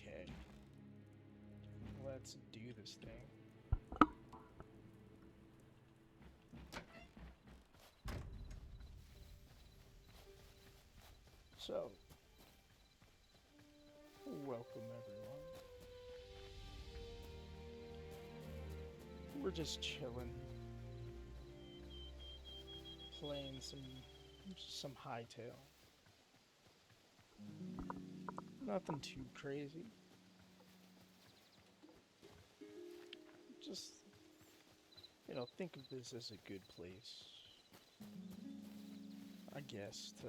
Okay. Let's do this thing. So, welcome everyone. We're just chilling, playing some Hytale. Nothing too crazy. Just, think of this as a good place, I guess, to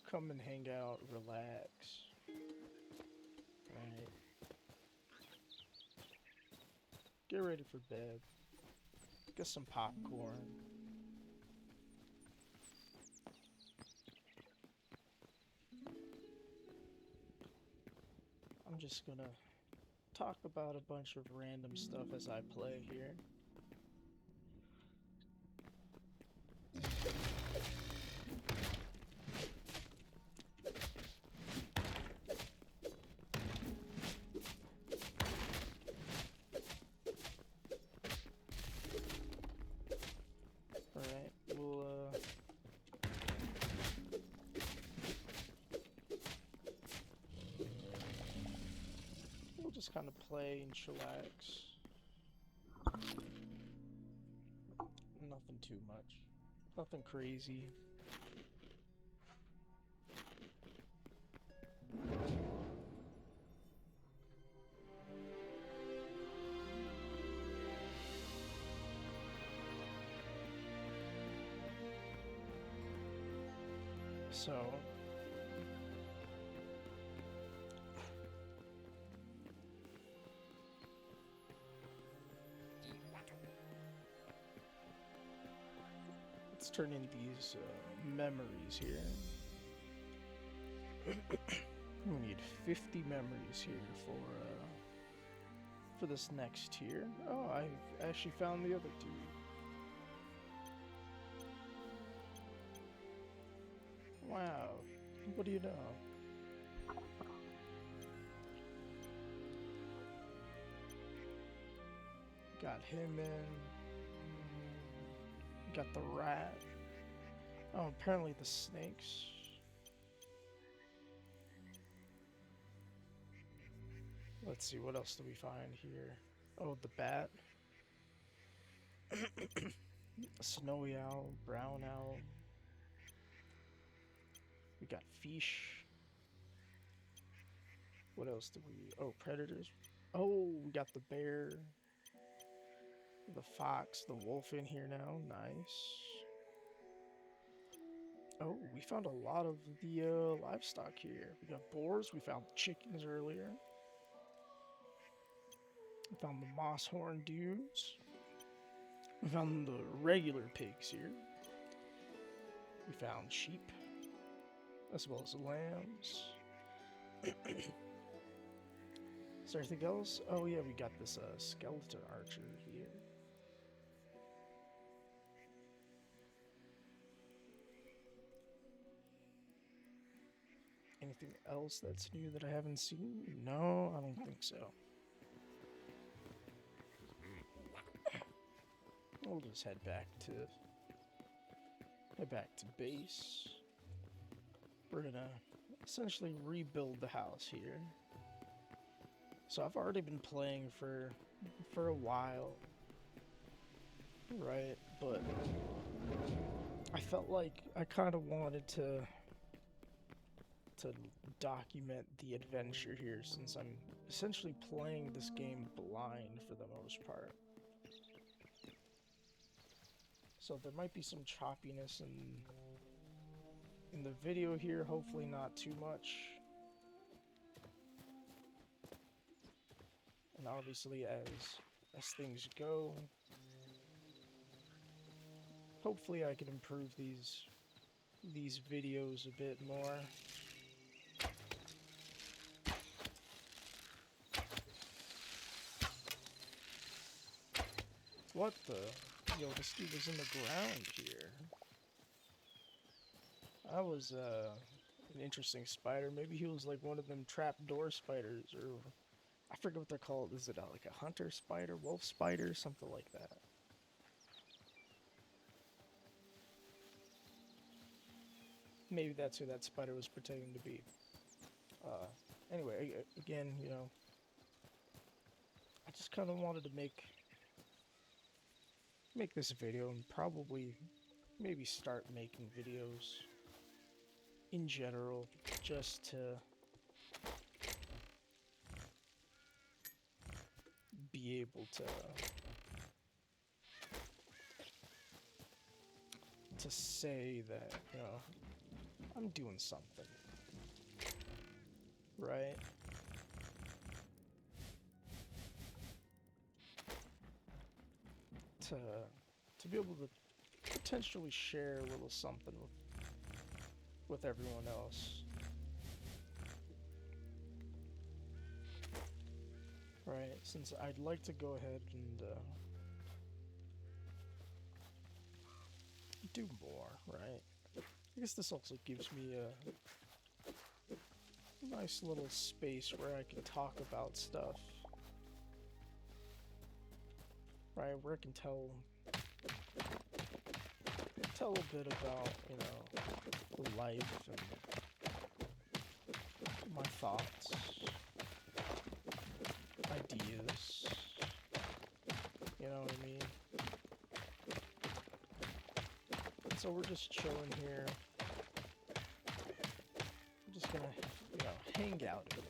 come and hang out, relax, right? Get ready for bed. Get some popcorn. I'm just gonna talk about a bunch of random stuff as I play here. Alright, we'll just kind of play and chillax. Nothing too much. Nothing crazy. So, let's turn in these memories here. We need 50 memories here for this next tier. Oh, I've actually found the other two. Wow, what do you know? Got him in. Got the rat. Oh, apparently the snakes. Let's see, what else do we find here? Oh, the bat. Snowy owl, brown owl. We got fish. What else do we... Oh, predators. Oh, we got the bear. The fox, the wolf in here now. Nice. Oh, we found a lot of the livestock here. We got boars. We found chickens earlier. We found the moss horn dudes. We found the regular pigs here. We found sheep, as well as lambs. Is there anything else? Oh yeah, we got this skeleton archer here. Anything else that's new that I haven't seen? No, I don't think so. We'll just head back to base. We're gonna essentially rebuild the house here. So I've already been playing for a while, right? But I felt like I kind of wanted to document the adventure here, since I'm essentially playing this game blind for the most part. So there might be some choppiness in the video here, hopefully not too much. And obviously as things go, hopefully I can improve these videos a bit more. What the? Yo, this dude was in the ground here. I was an interesting spider. Maybe he was like one of them trapdoor spiders, or I forget what they're called. Is it like a hunter spider, wolf spider, something like that? Maybe that's who that spider was pretending to be. Anyway, again, I just kind of wanted to make this video and probably maybe start making videos in general just to be able to say that, I'm doing something, right? To be able to potentially share a little something with everyone else. Right, since I'd like to go ahead and do more, right? I guess this also gives me a nice little space where I can talk about stuff. Right, where I can tell a bit about, life and my thoughts, ideas, you know what I mean? So we're just chilling here. I'm just gonna, hang out a bit,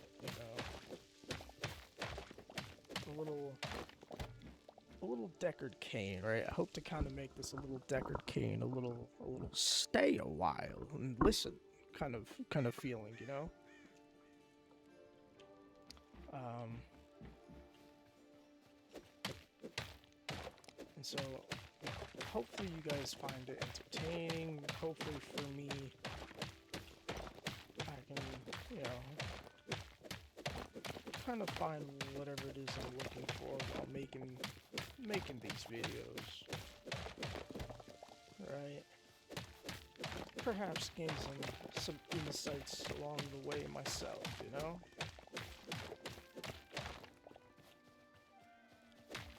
a little Deckard Cain, right? I hope to kind of make this a little Deckard Cain, a little stay a while and listen kind of feeling, And so hopefully you guys find it entertaining. Hopefully for me, I can, kind of find whatever it is I'm looking for while making these videos, right? Perhaps gain some insights along the way myself,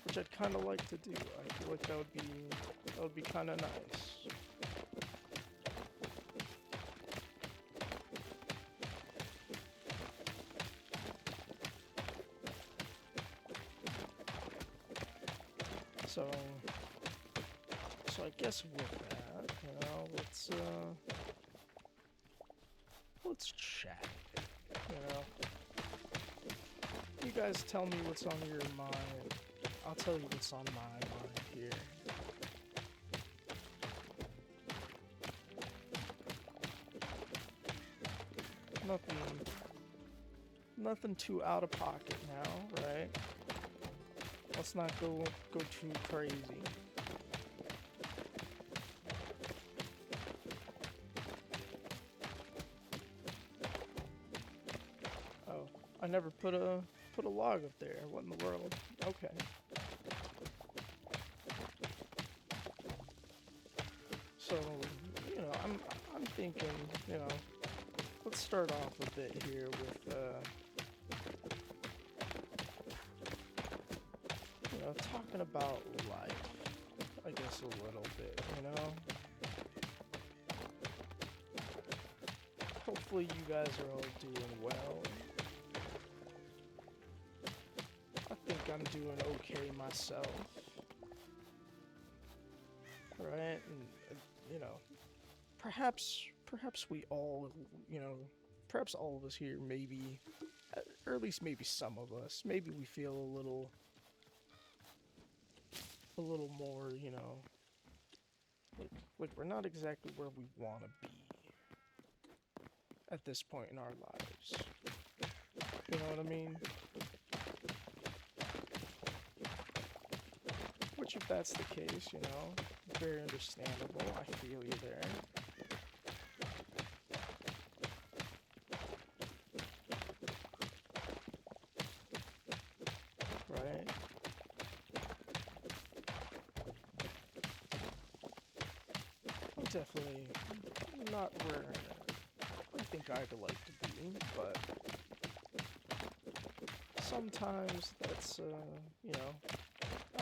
which I'd kind of like to do. I feel like that would be kind of nice. So I guess with that, let's chat. You guys tell me what's on your mind. I'll tell you what's on my mind here. Nothing too out of pocket now, right? Let's not go too crazy. Oh, I never put a log up there. What in the world? Okay. So, I'm thinking, let's start off a bit here with talking about life, I guess a little bit, Hopefully you guys are all doing well. I think I'm doing okay myself. Right? And perhaps we all, perhaps all of us here maybe, or at least maybe some of us, maybe we feel a little more, like we're not exactly where we want to be at this point in our lives. You know what I mean? Which, if that's the case, very understandable. I feel you there. Right? I'm definitely not where I think I'd like to be, but sometimes that's, you know,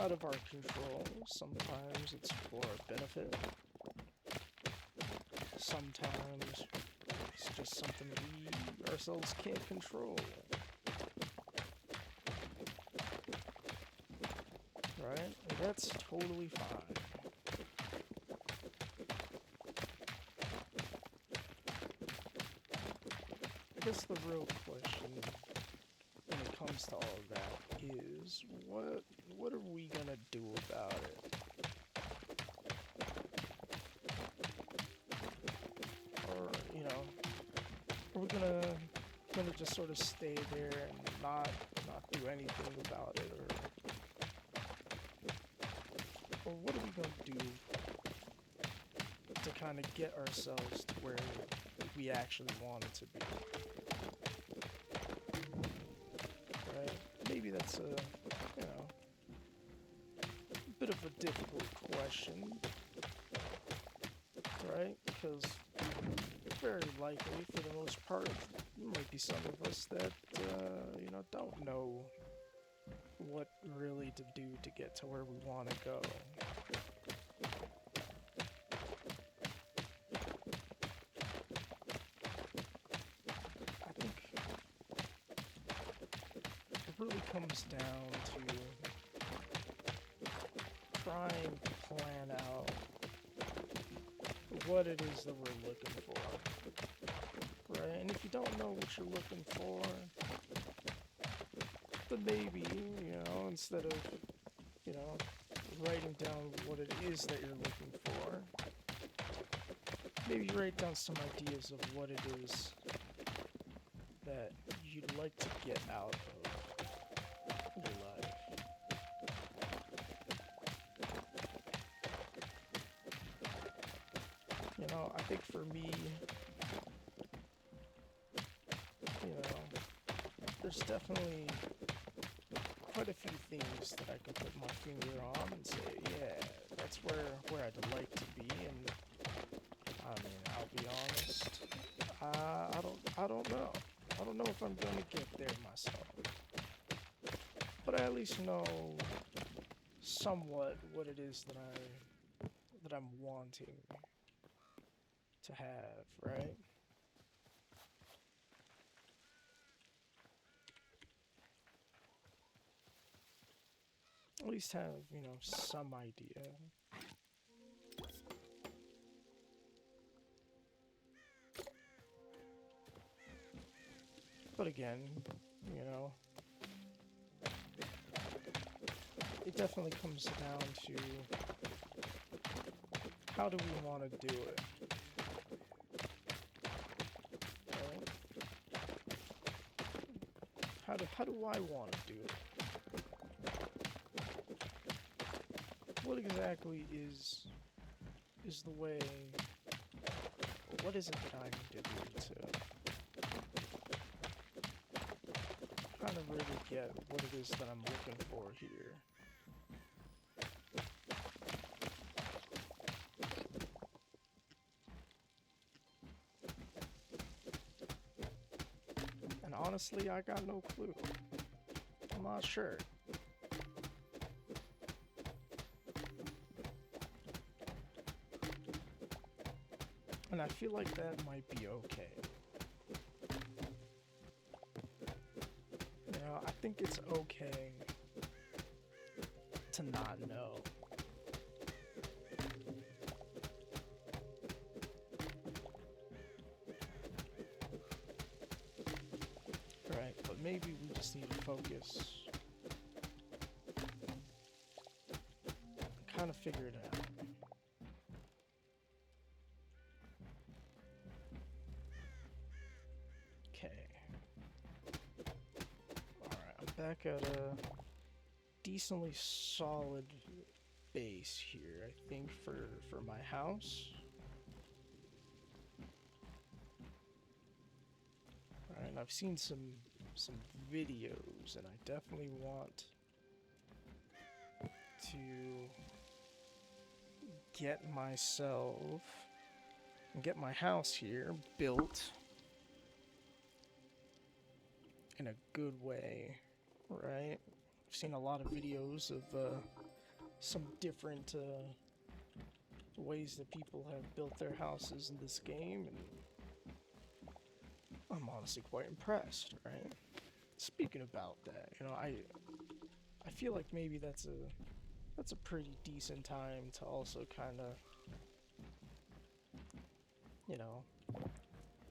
out of our control. Sometimes it's for our benefit. Sometimes it's just something we ourselves can't control. Right? And that's totally fine. I guess the real question when it comes to all of that is what are we gonna do about it? Or, you know, are we gonna just sort of stay there and not do anything about it, or what are we gonna do to kind of get ourselves to where we actually want it to be? Right? Maybe that's you know, a bit of a difficult question, right? Because very likely, for the most part, there might be some of us that, you know, don't know what really to do to get to where we want to go. I think it really comes down to trying to plan out what it is that we're looking for, right? And if you don't know what you're looking for, then maybe, you know, instead of, you know, writing down what it is that you're looking for, maybe write down some ideas of what it is that you'd like to get out of your life. You know, I think for me, you know, there's definitely quite a few things that I can put my finger on and say, yeah, that's where I'd like to be. And I mean, I'll be honest, I don't know. I don't know if I'm gonna get there myself, but I at least know somewhat what it is that I'm wanting to have, right? At least have, you know, some idea. But again, you know, it definitely comes down to how do we want to do it, right? How do I want to do it? What exactly is the way? What is it that I need to do to kind of really get what it is that I'm looking for here? And honestly, I got no clue. I'm not sure. And I feel like that might be okay. You know, I think it's okay to not know. Right, but maybe we just need to focus and kind of figure it out. Okay. Alright, I'm back at a decently solid base here, I think, for my house. Alright, and I've seen some videos, and I definitely want to get myself and get my house here built in a good way, right? I've seen a lot of videos of some different ways that people have built their houses in this game, and I'm honestly quite impressed, right? Speaking about that, I feel like maybe that's a pretty decent time to also kind of, you know,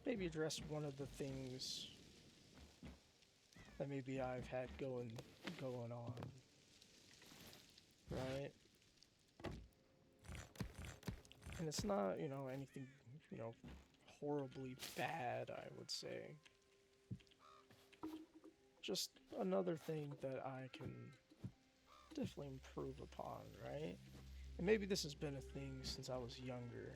maybe address one of the things that maybe I've had going on, right? And it's not, anything, you know, horribly bad, I would say. Just another thing that I can definitely improve upon, right? And maybe this has been a thing since I was younger.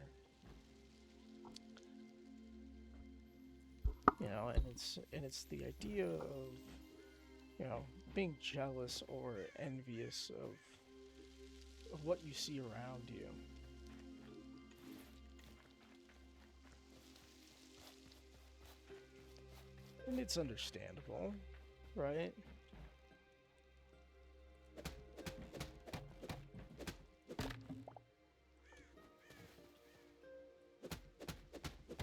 And it's the idea of, being jealous or envious of what you see around you. And it's understandable, right?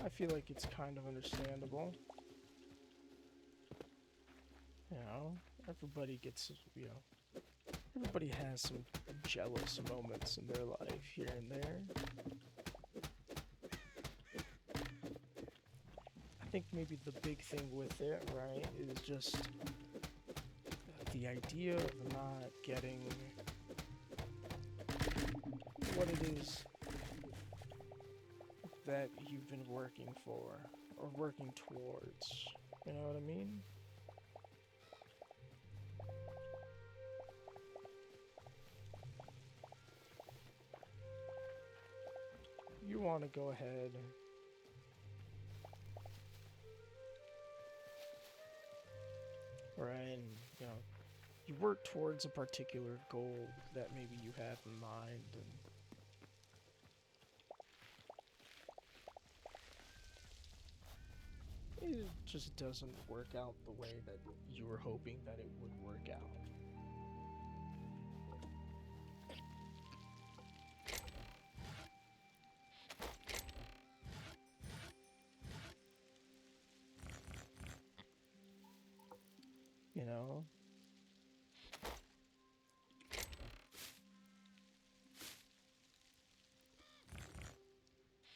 I feel like it's kind of understandable. You know, everybody gets, everybody has some jealous moments in their life here and there. I think maybe the big thing with it, right, is just the idea of not getting what it is that you've been working for or working towards. You know what I mean? You want to go ahead right, and you work towards a particular goal that maybe you have in mind, and it just doesn't work out the way that you were hoping that it would work out. You know?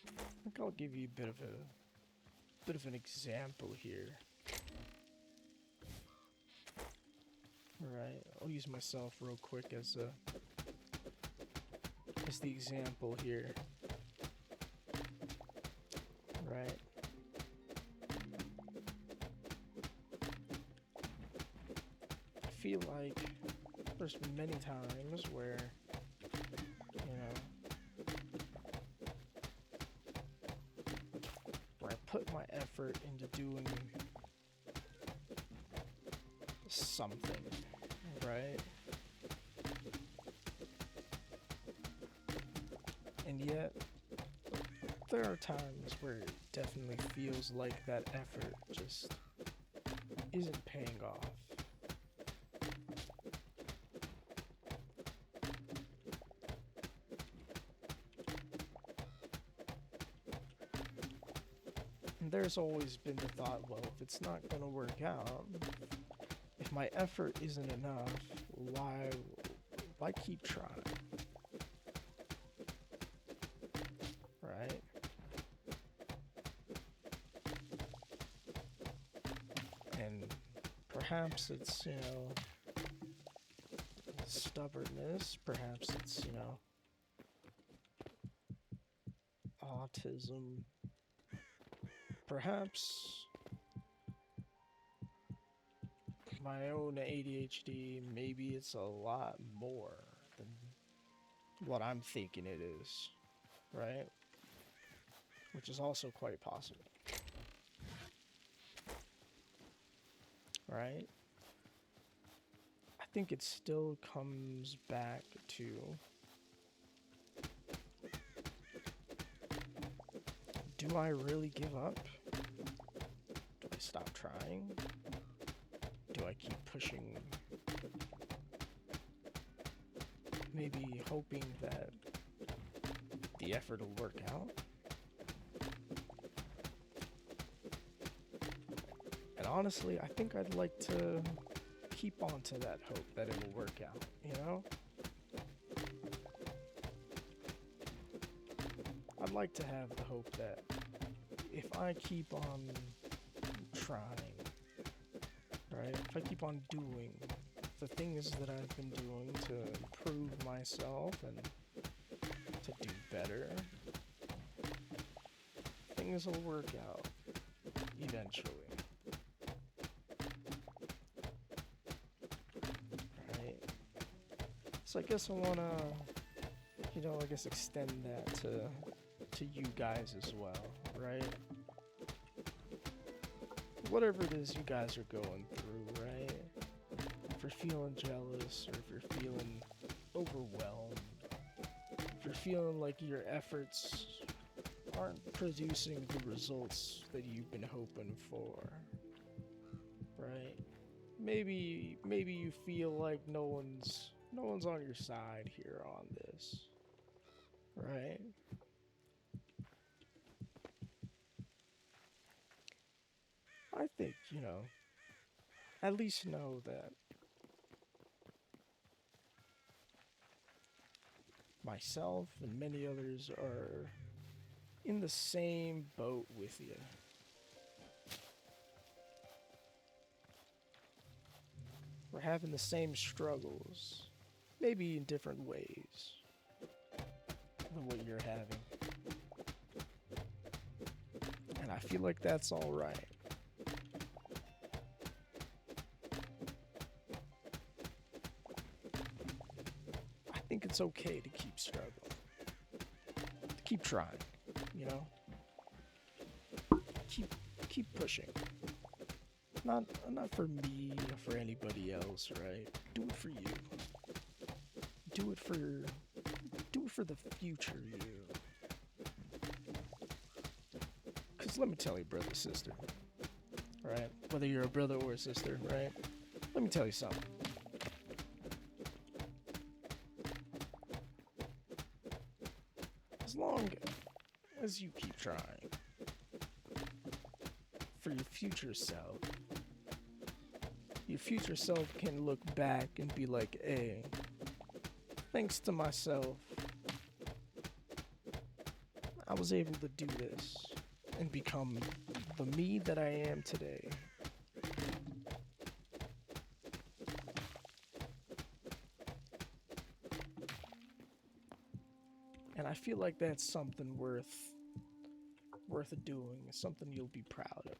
I think I'll give you a bit of an example here. Alright, I'll use myself real quick as the example here. Right. I feel like there's been many times where, where I put my effort into doing something, right? And yet, there are times where it definitely feels like that effort just isn't paying off. And there's always been the thought, well, if it's not going to work out, if my effort isn't enough, why keep trying? Right? And perhaps it's, stubbornness, perhaps it's, autism, perhaps my own ADHD, maybe it's a lot more than what I'm thinking it is, right? Which is also quite possible. Right? I think it still comes back to do I really give up? Do I stop trying? do I keep pushing? Maybe hoping that the effort will work out? And honestly, I think I'd like to keep on to that hope that it'll work out, you know? I'd like to have the hope that if I keep on trying, right? If I keep on doing the things that I've been doing to improve myself and to do better, things will work out eventually. Right? So I guess I wanna, I guess extend that to you guys as well, right? Whatever it is you guys are going through, right? If you're feeling jealous or if you're feeling overwhelmed, if you're feeling like your efforts aren't producing the results that you've been hoping for, right? Maybe you feel like no one's on your side here on this, right? I think, at least know that myself and many others are in the same boat with you. We're having the same struggles, maybe in different ways than what you're having. And I feel like that's all right. I think it's okay to keep struggling, to keep trying, you know? Keep pushing. Not for me or for anybody else, right? Do it for you. Do it for the future you. Cause let me tell you, brother, sister, right? Whether you're a brother or a sister, right? Let me tell you something. As long as you keep trying for your future self can look back and be like, hey, thanks to myself, I was able to do this and become the me that I am today. And I feel like that's something worth doing, something you'll be proud of.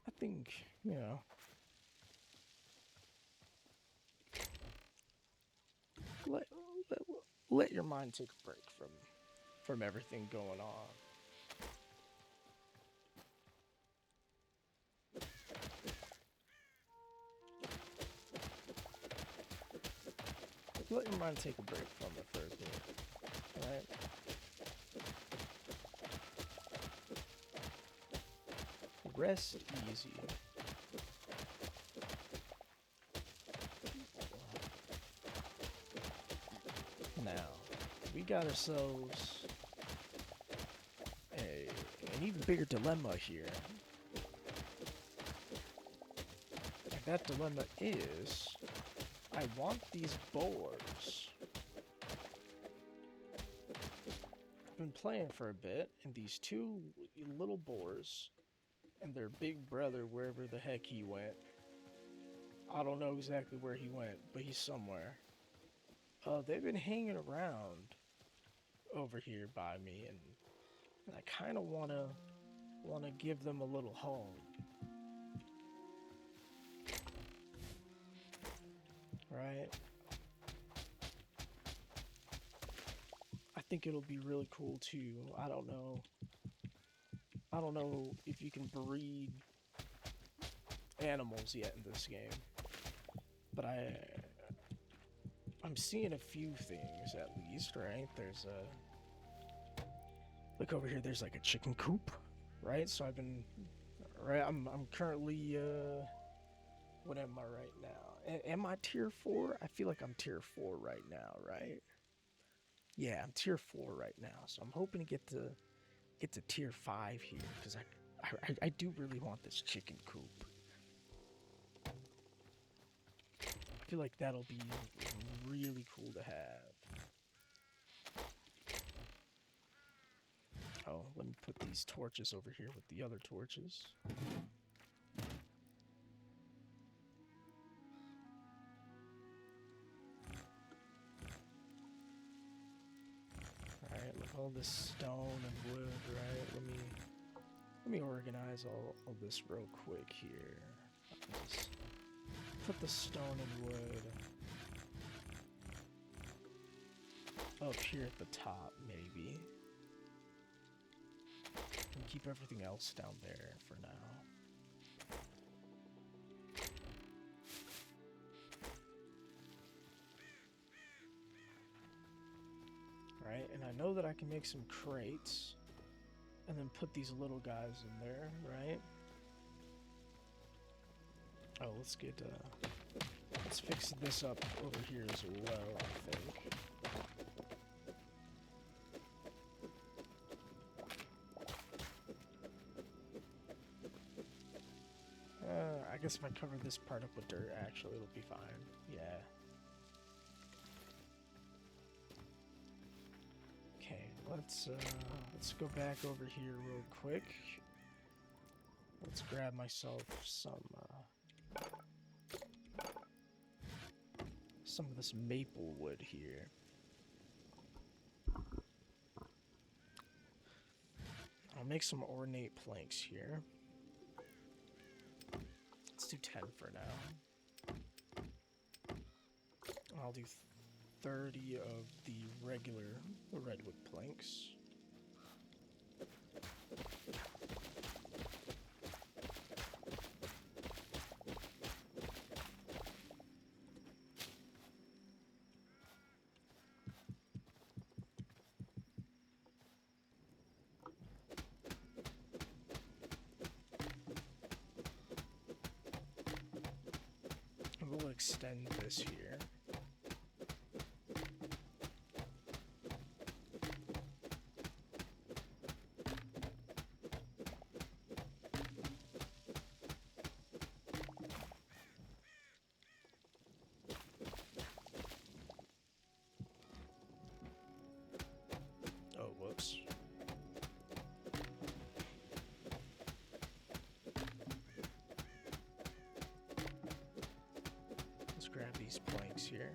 I think, let, let your mind take a break from everything going on. Let your mind take a break from it for a bit, right? Rest easy. Now, we got ourselves an even bigger dilemma here. And that dilemma is, I want these boars. I've been playing for a bit, and these two little boars and their big brother, wherever the heck he went. I don't know exactly where he went, but he's somewhere. They've been hanging around over here by me, and I kind of wanna give them a little home. Right? I think it'll be really cool too. I don't know. I don't know if you can breed animals yet in this game, but I'm seeing a few things at least, right? There's a look over here. There's like a chicken coop, right? So I've been right. I'm currently what am I right now? Am I tier 4? I feel like I'm tier 4 right now, right? Yeah, I'm tier 4 right now. So I'm hoping to get to tier 5 here because I do really want this chicken coop. I feel like that'll be really cool to have. Oh, let me put these torches over here with the other torches. Alright, with all this stone and wood, right? Let me organize all this real quick here. Just put the stone and wood up here at the top, maybe. And keep everything else down there for now. Right, and I know that I can make some crates and then put these little guys in there, right? Oh, let's fix this up over here as well, I think. I guess if I cover this part up with dirt, actually, it'll be fine. Yeah. Okay, let's go back over here real quick. Let's grab myself some of this maple wood here. I'll make some ornate planks here. Let's do 10 for now. I'll do 30 of the regular redwood planks. We'll extend this here. Oh, whoops. Let's grab these planks here.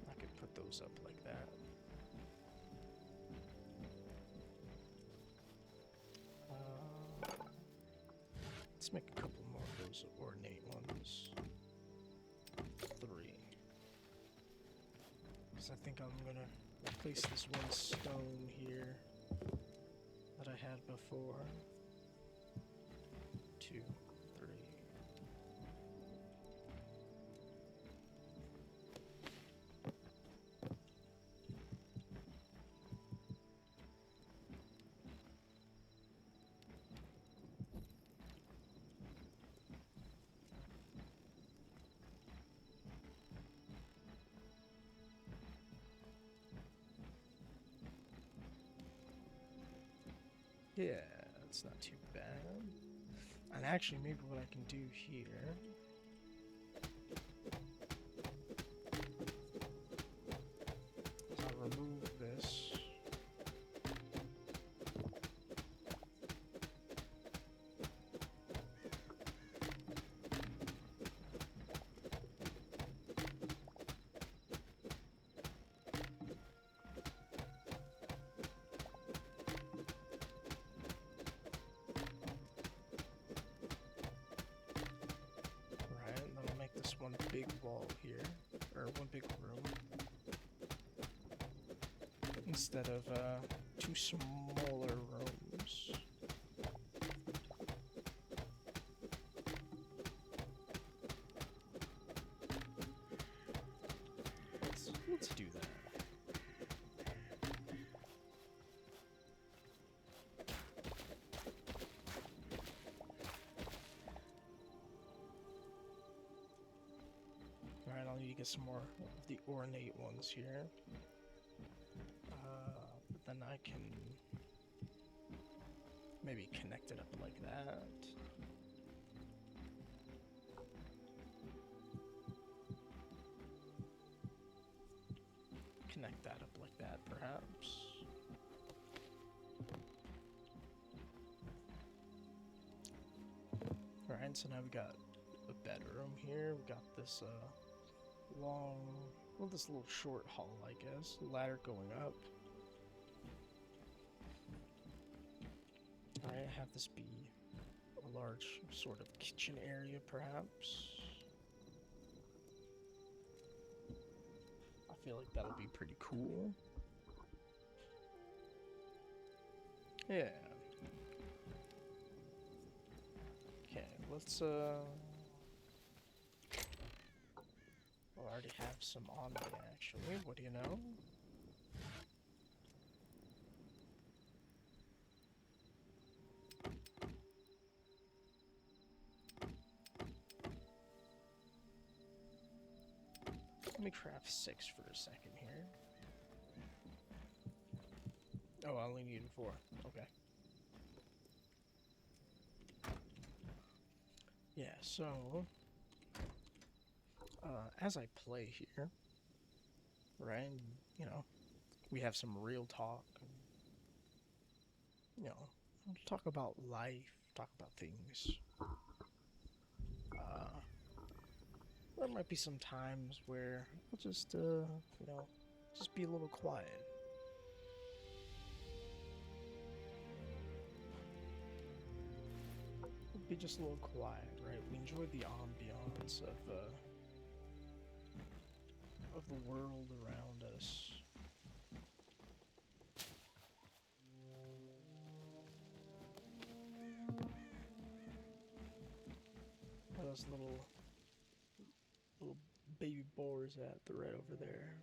I could put those up like that. Let's make a couple more of those ornate ones. 3. Because I think I'm gonna replace this one stone here that I had before. 2, 3. Yeah, that's not too bad. And actually, maybe what I can do here... is I'll remove this. big wall here, or one big room, instead of two smaller rooms. Let's do that. Alright, I'll need to get some more of the ornate ones here. But then I can maybe connect it up like that. Connect that up like that, perhaps. Alright, so now we got a bedroom here. We got this long, well, this little short hall, I guess. Ladder going up. Alright, have this be a large sort of kitchen area, perhaps. I feel like that'll be pretty cool. Yeah. Okay, let's well, I already have some on me, actually. What do you know? Let me craft 6 for a second here. Oh, I only needed 4. Okay. Yeah, so as I play here, right, you know, we have some real talk, you know, talk about life, talk about things. There might be some times where I'll just, you know, just be a little quiet. Be just a little quiet, right? We enjoy the ambiance of the world around us. Where those little baby boars at? They're right over there.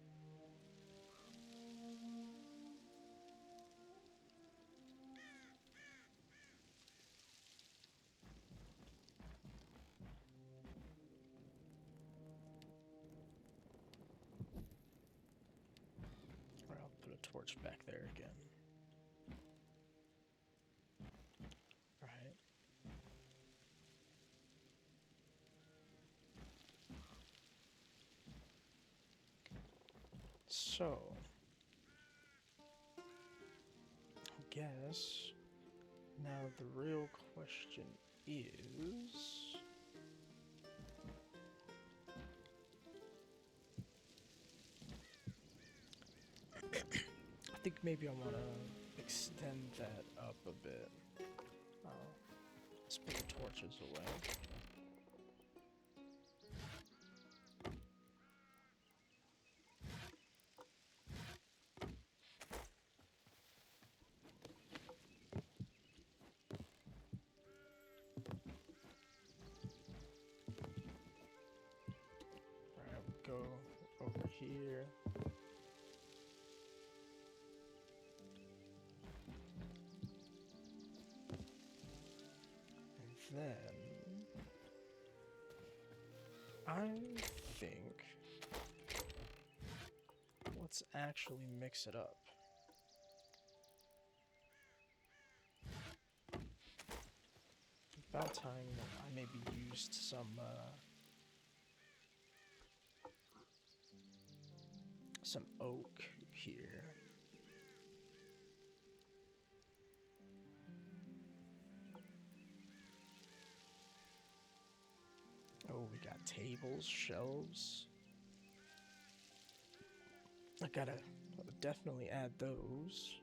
Alright, I'll put a torch back there again. Alright. So, I guess now the real question is, I think maybe I want to extend that up a bit. Let's put the torches away. Alright, we'll go over here. And then I think let's actually mix it up. About time I maybe used some oak here. Oh, we got tables, shelves. I gotta definitely add those.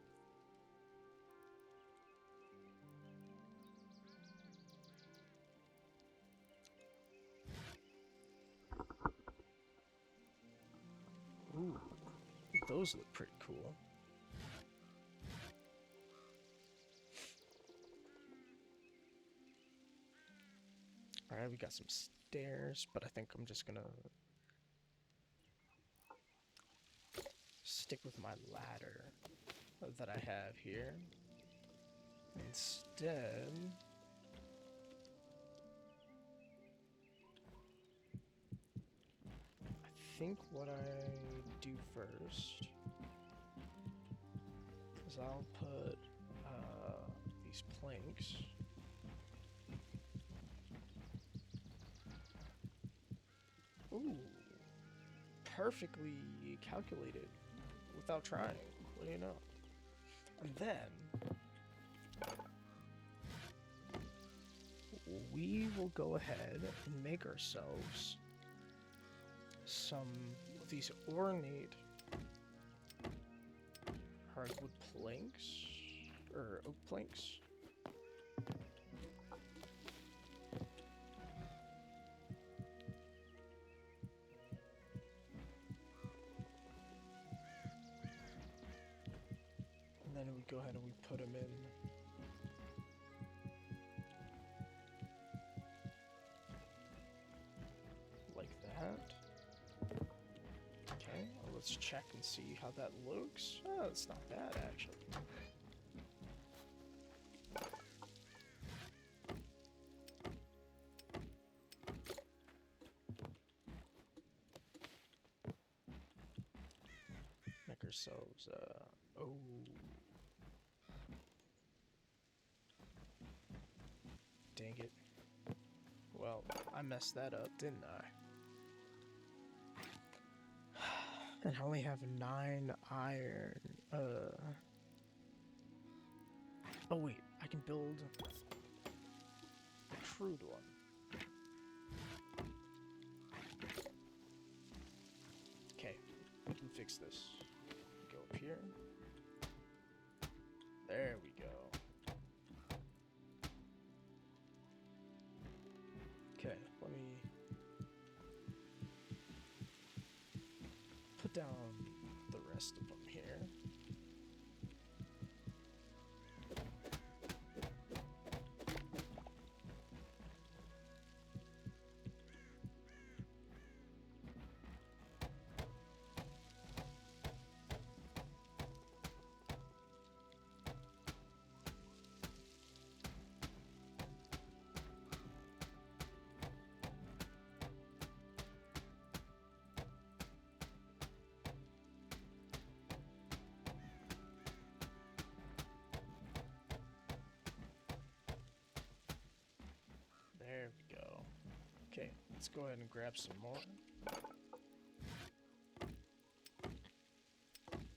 those look pretty cool. Alright, we got some stairs, but I think I'm just gonna stick with my ladder that I have here. Instead, I think what I do first is I'll put these planks ooh, perfectly calculated without trying. What do you know? And then we will go ahead and make ourselves some of these ornate hardwood planks, or oak planks. And then we go ahead and we put them in like that. Okay, well, let's check and see how that looks. Oh, it's not bad actually. Make ourselves oh. Dang it. Well, I messed that up, didn't I? And I only have 9 iron. Oh wait, I can build a crude one. Okay, we can fix this. Go up here. There we go. Okay, let me put down the rest of them here. There we go. Okay, let's go ahead and grab some more.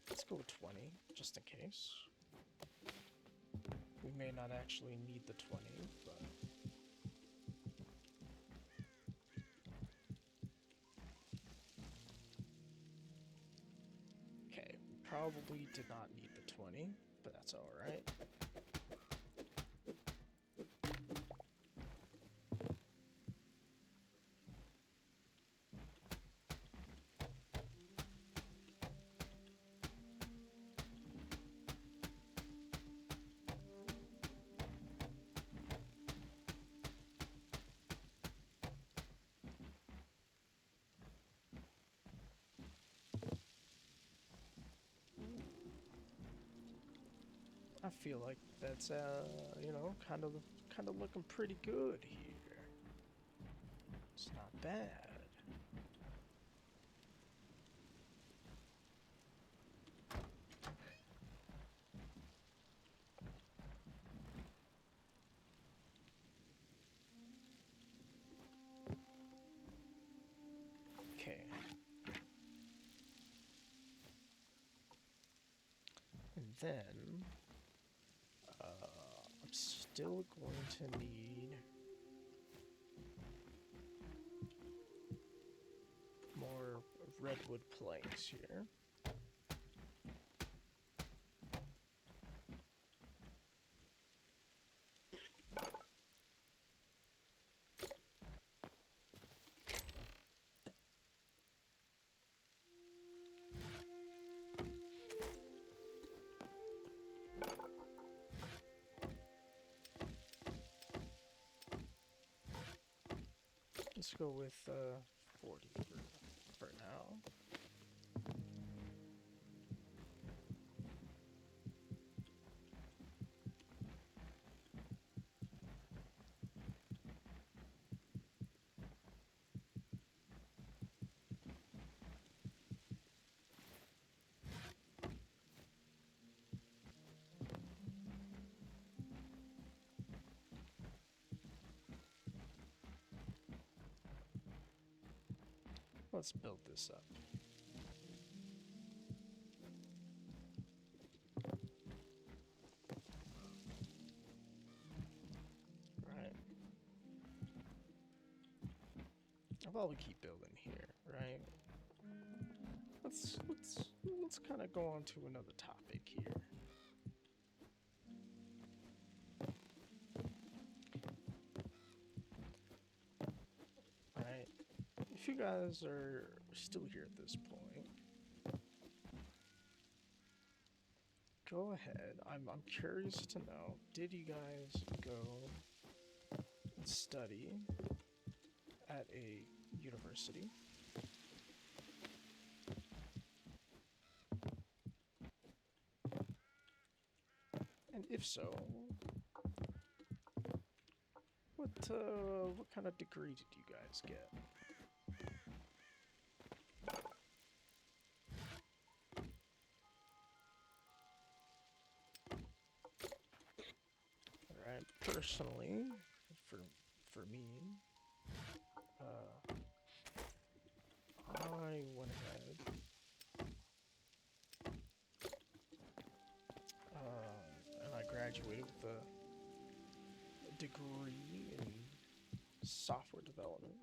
Let's go with 20, just in case. We may not actually need the 20, but... Okay, we probably did not need the 20, but that's alright. I feel like that's, you know, kind of looking pretty good here. It's not bad. Okay. And then, I'm still going to need more redwood planks here. let's go with 40 for now. Let's build this up. Right. While we keep building here, right? Let's kind of go on to another topic here. Right? If you guys are still here at this point, go ahead. I'm curious to know, did you guys go study at a university? And if so, what kind of degree did you guys get? Alright, personally, for me, I went ahead and I graduated with a degree in software development.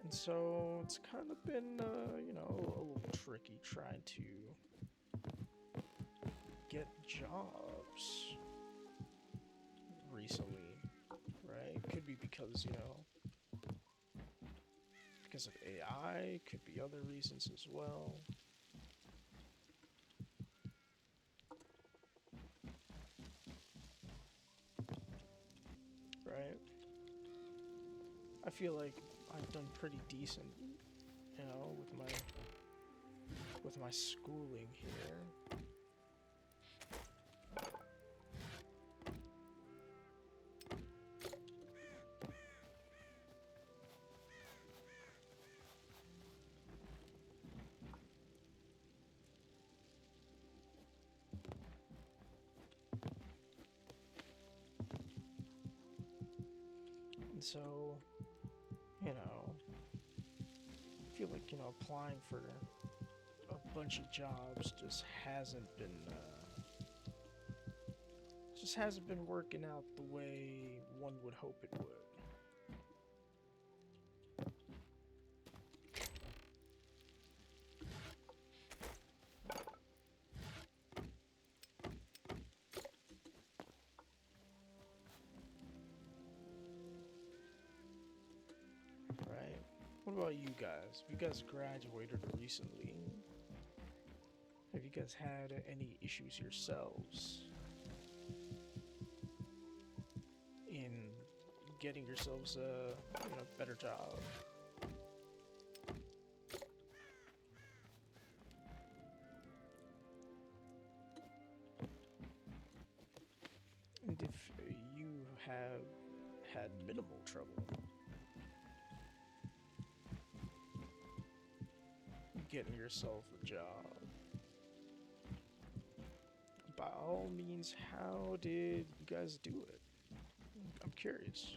And so it's kind of been, you know, a little tricky trying to get jobs recently, right? Could be because, you know, because of AI, could be other reasons as well. Right? I feel like I've done pretty decent, you know, with my schooling here. And so, you know, I feel like, you know, applying for a bunch of jobs just hasn't been working out the way one would hope it would. Right? What about you guys? Have you guys graduated recently? Have you guys had any issues yourselves in getting yourselves a, you know, better job? And if you have had minimal trouble getting yourself a job, by all means, how did you guys do it? I'm curious.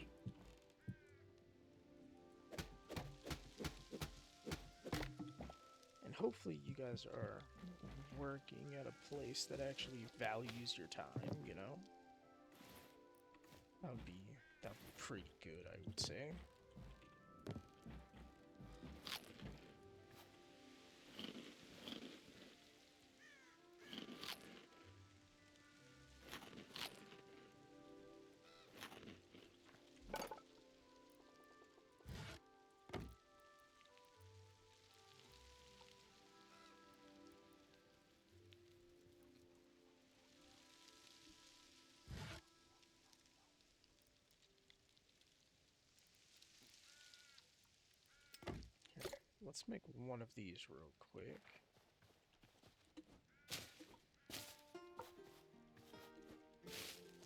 And hopefully you guys are working at a place that actually values your time, you know? That would be pretty good, I would say. let's make one of these real quick.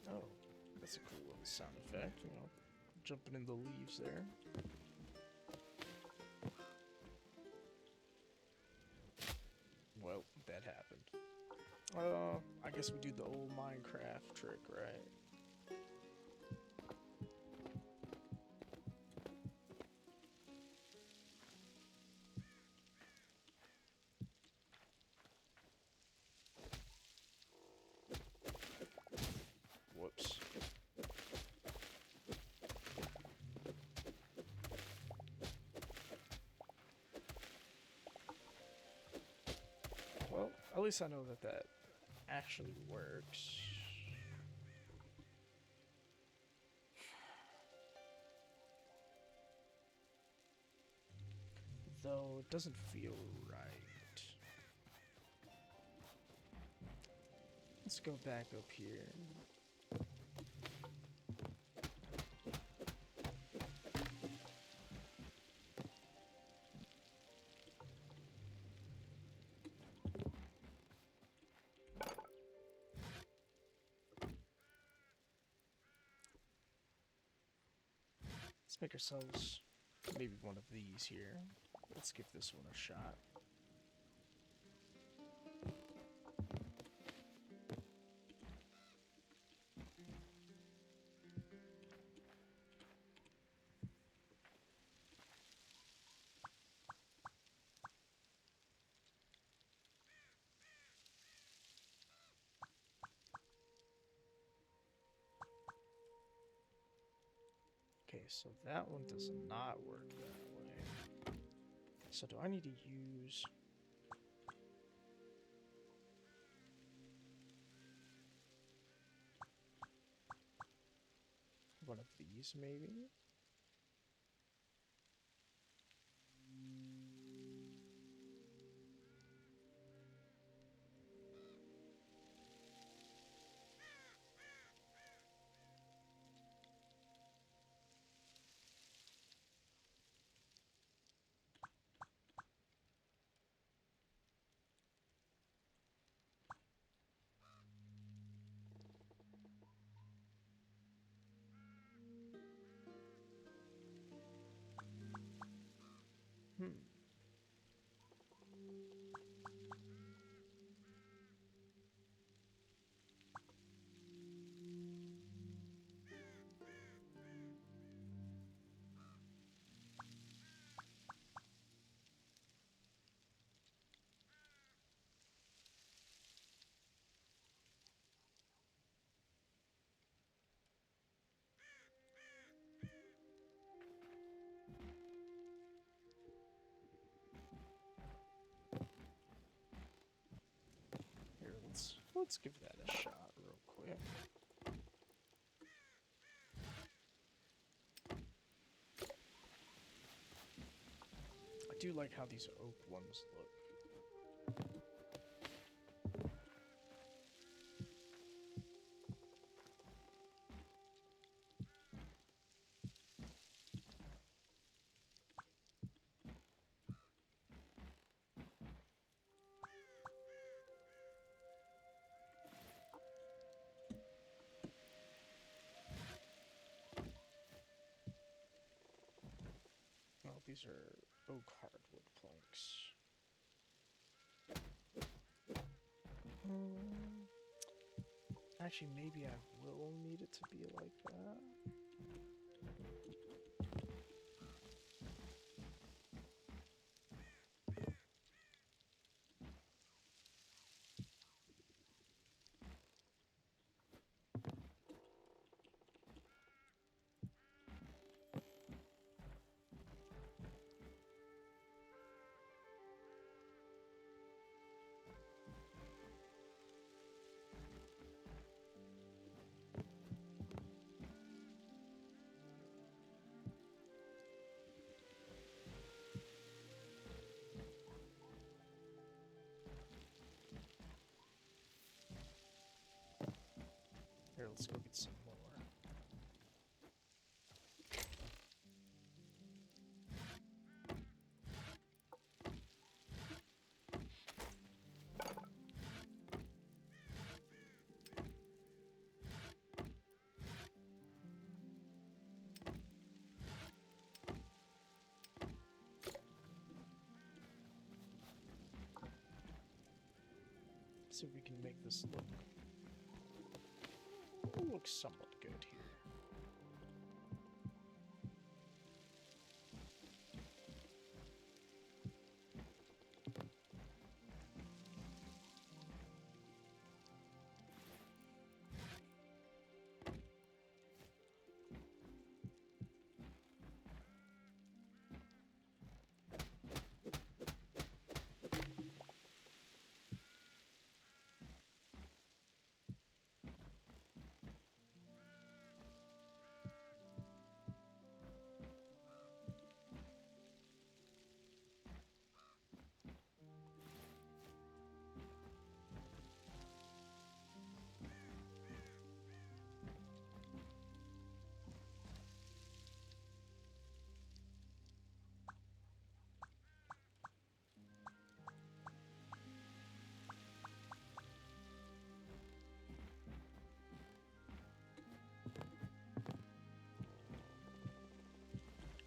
Oh, that's a cool little sound effect, you know, jumping in the leaves there. Well, that happened. I guess we do the old Minecraft trick, right? Whoops. Well, at least I know that that actually works. Though it doesn't feel right. Let's go back up here. Let's make ourselves maybe one of these here. Let's give this one a shot. Okay, so that one does not work that way. So do I need to use... one of these, maybe? Hmm. Here, let's give that a shot real quick. I do like how these oak ones look. Oh, these are oak hardwood planks. Actually, maybe I will need it to be like that. Here, let's go get some more. see if we can make this look somewhat good here.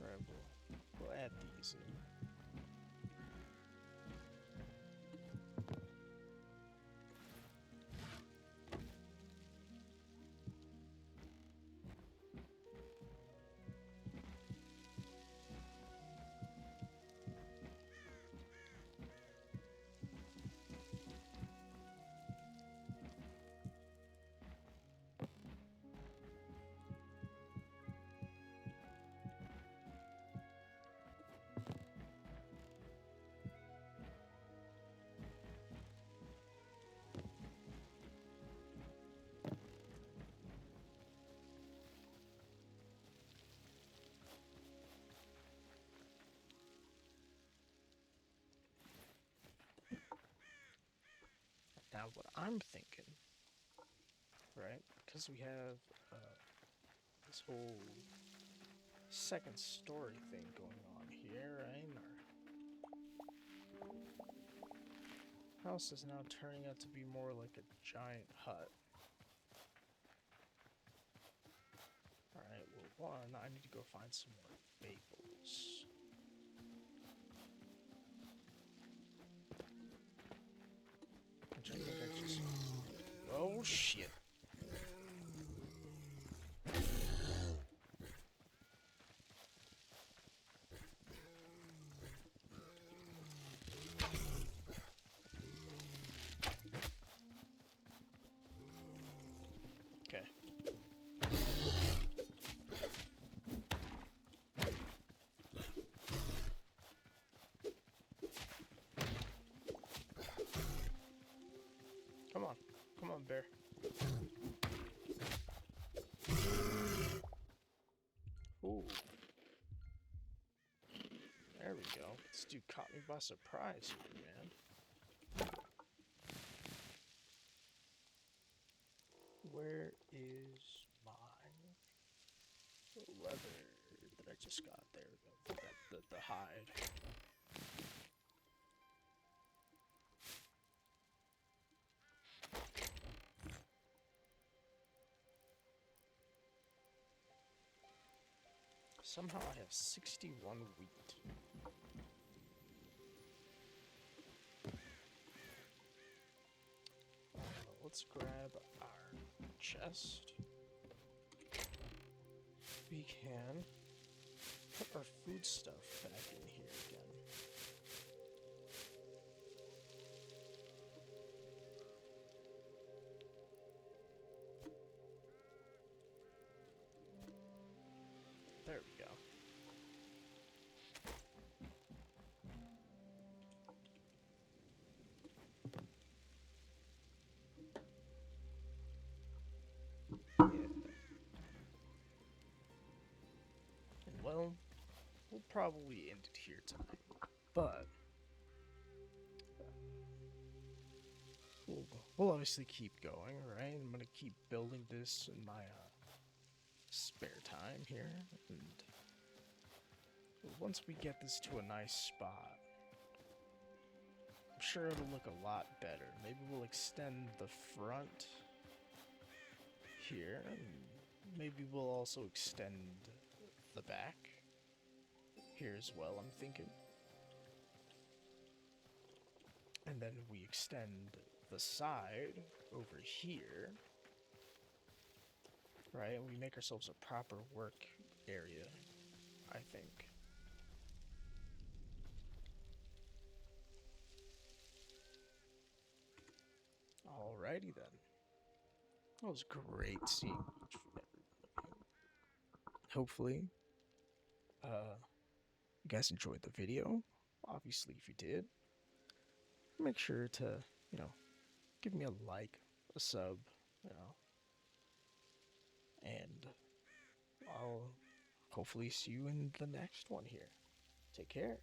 Alright, we'll add these in. Now, what I'm thinking, right, because we have this whole second story thing going on here, right? Our house is now turning out to be more like a giant hut. Alright, well, one, I need to go find some more maples. Which I think I just... Oh, shit. Okay. Come on. Come on, bear. Ooh. There we go. This dude caught me by surprise here, man. Where is my leather that I just got? There we go. The hide. Somehow I have 61 wheat. Let's grab our chest. We can put our food stuff back in here again. There we go. Well, we'll probably end it here tonight, but we'll obviously keep going, right? I'm gonna keep building this in my spare time here, and once we get this to a nice spot, I'm sure it'll look a lot better. Maybe we'll extend the front here, and maybe we'll also extend the back here as well, I'm thinking. And then we extend the side over here, right? And we make ourselves a proper work area, I think. Alrighty then. That was great seeing each and every one of you. Hopefully, you guys enjoyed the video. Obviously, if you did, make sure to, you know, give me a like, a sub, you know, and I'll hopefully see you in the next one here. Take care.